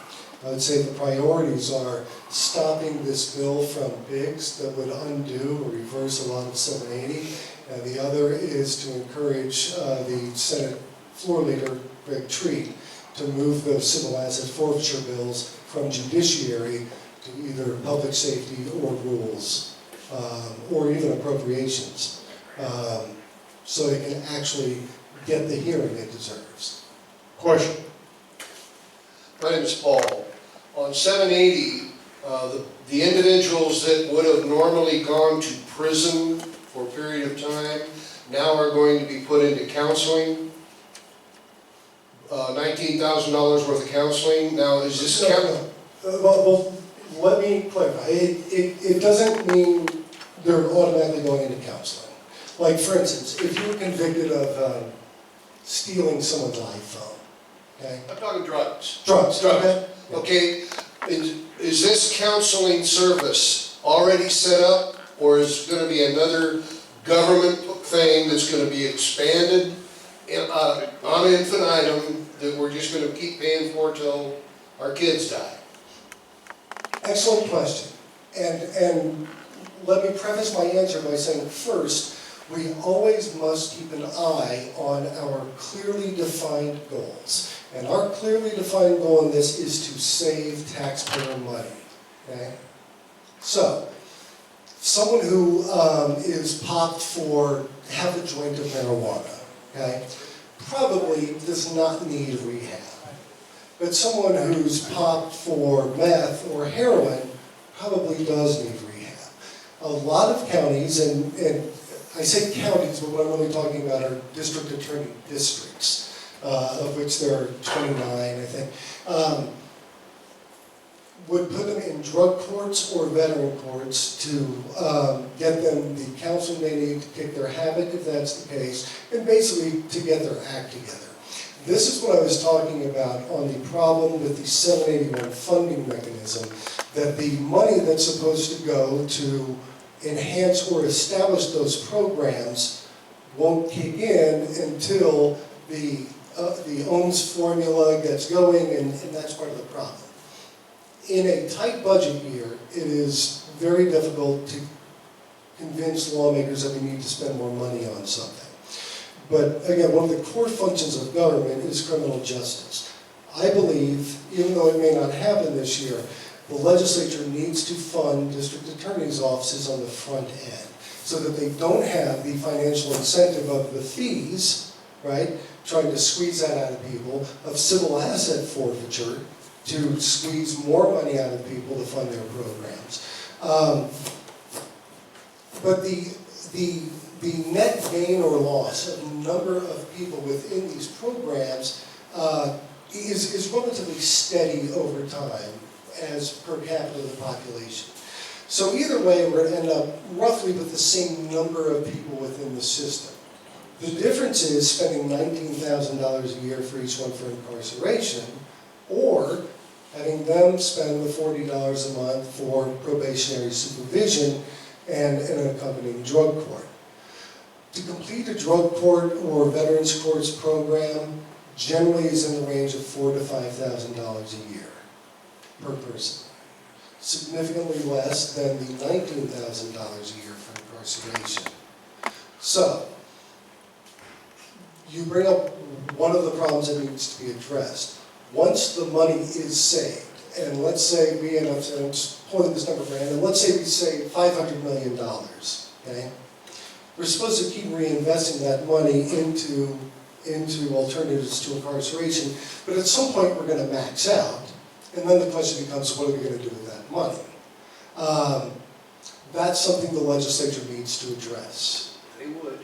I would say the priorities are stopping this bill from Biggs that would undo or reverse a lot of 780, and the other is to encourage the Senate Floor Leader, Greg Treat, to move those civil asset forfeiture bills from judiciary to either public safety or rules, or even appropriations, so it can actually get the hearing it deserves. Question. My name is Paul. On 780, the individuals that would have normally gone to prison for a period of time now are going to be put into counseling. $19,000 worth of counseling. Now, is this Well, let me clarify. It doesn't mean they're automatically going into counseling. Like, for instance, if you're convicted of stealing someone's iPhone, okay? I'm talking drugs. Drugs. Okay. Okay, is this counseling service already set up, or is it going to be another government thing that's going to be expanded on infinitum that we're just going to keep paying for till our kids die? Excellent question. And let me preface my answer by saying, first, we always must keep an eye on our clearly defined goals. And our clearly defined goal in this is to save taxpayer money, okay? So, someone who is popped for half a joint of marijuana, okay, probably does not need rehab. But someone who's popped for meth or heroin probably does need rehab. A lot of counties, and I say counties, but what I'm really talking about are district attorney districts, of which there are 29, I think, would put them in drug courts or veteran courts to get them the counseling they need to kick their habit, if that's the case, and basically to get their act together. This is what I was talking about on the problem with the 781 funding mechanism, that the money that's supposed to go to enhance or establish those programs won't kick in until the OHMS formula gets going, and that's part of the problem. In a tight budget year, it is very difficult to convince lawmakers that we need to spend more money on something. But again, one of the core functions of government is criminal justice. I believe, even though it may not happen this year, the legislature needs to fund district attorney's offices on the front end so that they don't have the financial incentive of the fees, right? Trying to squeeze that out of people, of civil asset forfeiture, to squeeze more money out of people to fund their programs. But the net gain or loss of the number of people within these programs is relatively steady over time as per capita of the population. So either way, we're going to end up roughly with the same number of people within the system. The difference is spending $19,000 a year for each one for incarceration, or having them spend the $40 a month for probationary supervision and an accompanying drug court. To complete a drug court or veterans courts program generally is in the range of $4,000 to $5,000 a year per person. Significantly less than the $19,000 a year for incarceration. So, you bring up one of the problems that needs to be addressed. Once the money is saved, and let's say we end up, and I'm just pulling this number random, let's say we save $500 million, okay? We're supposed to keep reinvesting that money into alternatives to incarceration, but at some point we're going to max out, and then the question becomes, what are we going to do with that money? That's something the legislature needs to address. They would.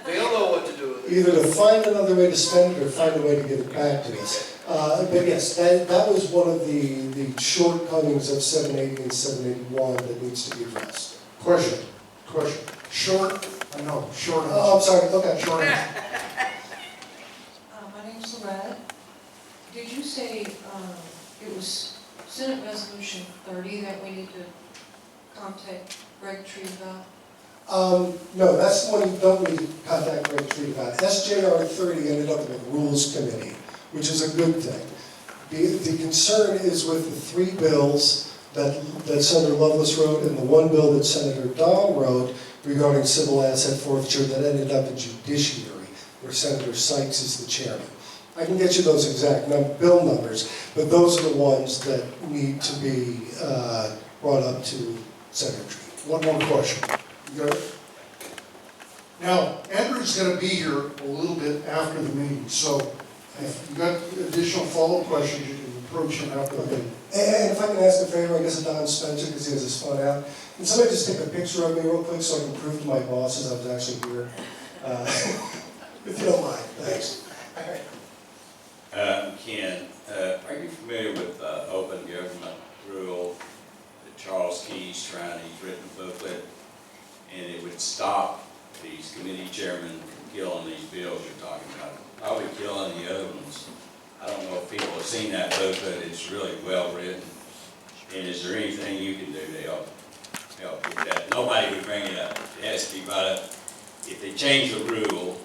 They don't know what to do with it. Either to find another way to spend it or find a way to give it back to us. But yes, that was one of the shortcomings of 780 and 781 that needs to be addressed. Question. Short, I know, short. Oh, I'm sorry, okay. Short answer. My name's Loretta. Did you say it was Senate Resolution 30 that we need to contact Greg Tree about? No, that's the one you don't need to contact Greg Tree about. SJR 30 ended up in the Rules Committee, which is a good thing. The concern is with the three bills that Senator Lovelace wrote and the one bill that Senator Dahl wrote regarding civil asset forfeiture that ended up in Judiciary, where Senator Sykes is the chairman. I can get you those exact bill numbers, but those are the ones that need to be brought up to Senator Tree. One more question. You got it? Now, Andrew's going to be here a little bit after the meeting, so if you got additional follow-up questions, you can approach him after the meeting. And if I can ask a favor, I guess of Don Spencer, because he has his phone out, can somebody just take a picture of me real quick so I can prove to my bosses I was actually here? If you don't mind, thanks. Ken, are you familiar with open government rule that Charles Key's he's written a booklet, and it would stop these committee chairmen from killing these bills you're talking about, probably killing the other ones. I don't know if people have seen that booklet. It's really well written. And is there anything you can do to help with that? Nobody would bring it up. It has to be brought up. If they change the rule,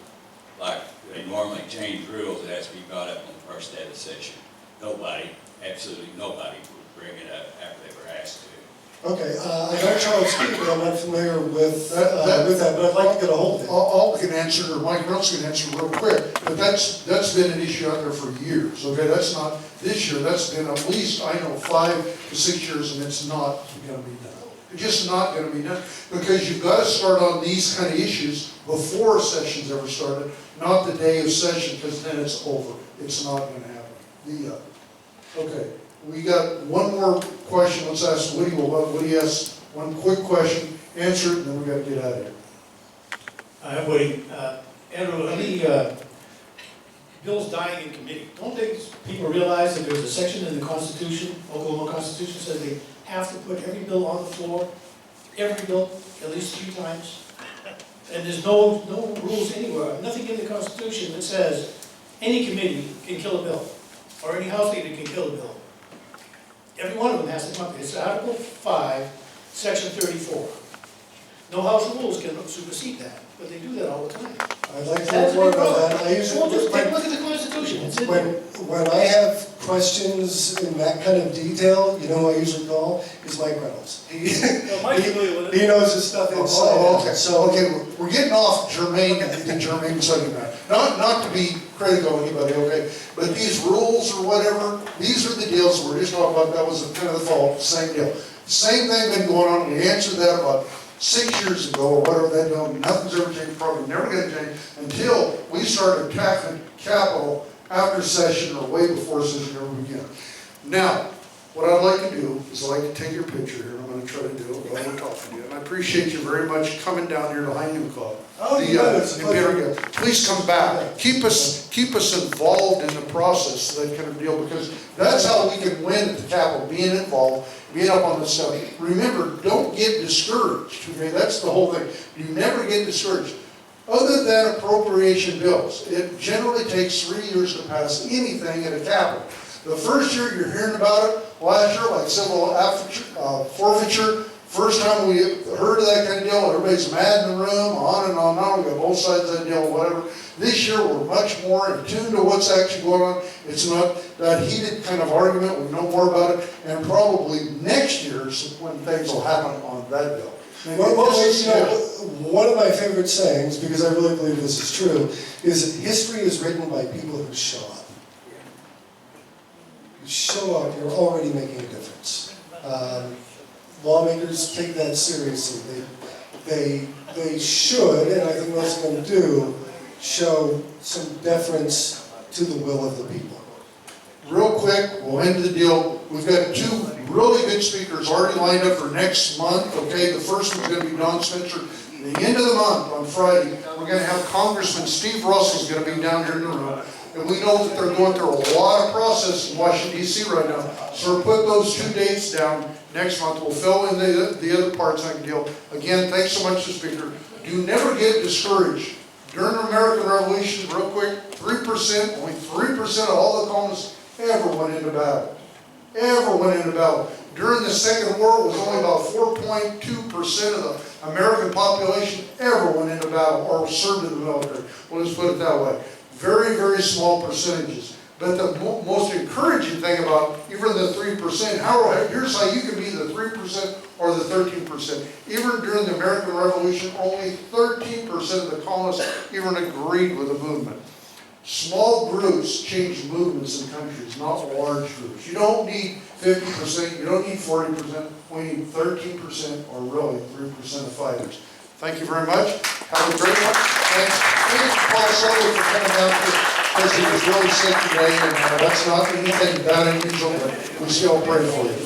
like they normally change rules, it has to be brought up on the first day of the session. Nobody, absolutely nobody would bring it up after they were asked to. Okay, I know Charles Key, but I'm not familiar with that, but I'd like to get a hold of it. All can answer, or Mike Reynolds can answer real quick, but that's been an issue out there for years, okay? That's not this year, that's been at least, I know, 5 to 6 years, and it's not gonna be done. It's just not gonna be done, because you've gotta start on these kind of issues before session's ever started, not the day of session, because then it's over. It's not gonna happen. Okay, we got one more question. Let's ask Woody. Woody asks one quick question, answer it, and then we gotta get out of here. Hi, Woody. Andrew, any bills dying in committee, don't people realize that there's a section in the Constitution, Oklahoma Constitution, says they have to put every bill on the floor, every bill, at least 3 times? And there's no rules anywhere, nothing in the Constitution that says any committee can kill a bill, or any House leader can kill a bill. Every one of them has to come up. It's Article 5, Section 34. no house rules can supersede that, but they do that all the time. I'd like to That's know more a big about problem. that. I usually, Well, just take a look at the Constitution, it's in there. when I have questions in that kind of detail, you know who I usually call? Is Mike Reynolds. No, Mike's familiar with it. He knows his stuff inside Oh, out. okay, So, we're getting off the germane subject matter. Not to be critical of anybody, okay? But these rules or whatever, these are the deals we're just talking about, that was kind of the fault, same deal. Same thing been going on, we answered that about 6 years ago or whatever that deal, nothing's ever changed, probably never gonna change until we start attacking capital after session or way before session ever began. Now, what I'd like to do is I'd like to take your picture here, and I'm gonna try to do it while we're talking to you. And I appreciate you very much coming down here to Heineken Club. Oh, you bet, it's a pleasure. Please come back. Keep us involved in the process, that kind of deal, because that's how we can win at the Capitol, being involved, being up on the stuff. Remember, don't get discouraged, okay? That's the whole thing. You never get discouraged. Other than appropriation bills, it generally takes 3 years to pass anything at a Capitol. The first year you're hearing about it, last year, like civil forfeiture, first time we heard of that kind of deal, everybody's mad in the room, on and on and on, we got both sides of that deal, whatever. This year, we're much more in tune to what's actually going on. It's not that heated kind of argument, we know more about it, and probably next year is when things will happen on that bill. one of my favorite sayings, because I really believe this is true, is that history is written by people who show up. You show up, you're already making a difference. Lawmakers take that seriously. They should, and I think most of them do, show some deference to the will of the people. Real quick, we'll end the deal. We've got 2 really good speakers already lined up for next month, okay? The first one's gonna be Don Spencer. At the end of the month, on Friday, we're gonna have Congressman Steve Russell's gonna be down here in the room. And we know that they're going through a lot of process in Washington DC right now. So we'll put those 2 dates down next month. We'll fill in the other parts of the deal. Again, thanks so much to the speaker. Do never get discouraged. During the American Revolution, real quick, 3%, only 3% of all the colonists ever went into battle. Ever went into battle. During the Second War, it was only about 4.2% of the American population ever went into battle or served in the military. We'll just put it that way. Very, very small percentages. But the most encouraging thing about even the 3%, here's how you can be the 3% or the 13%. Even during the American Revolution, only 13% of the colonists even agreed with the movement. Small groups change movements in countries, not large groups. You don't need 50%, you don't need 40%, we need 13% or really 3% of fighters. Thank you very much. Have a great one. Thanks to Paul Sullivan for coming down here, because he was really sick today, and that's not anything bad unusual, but we still pray for you.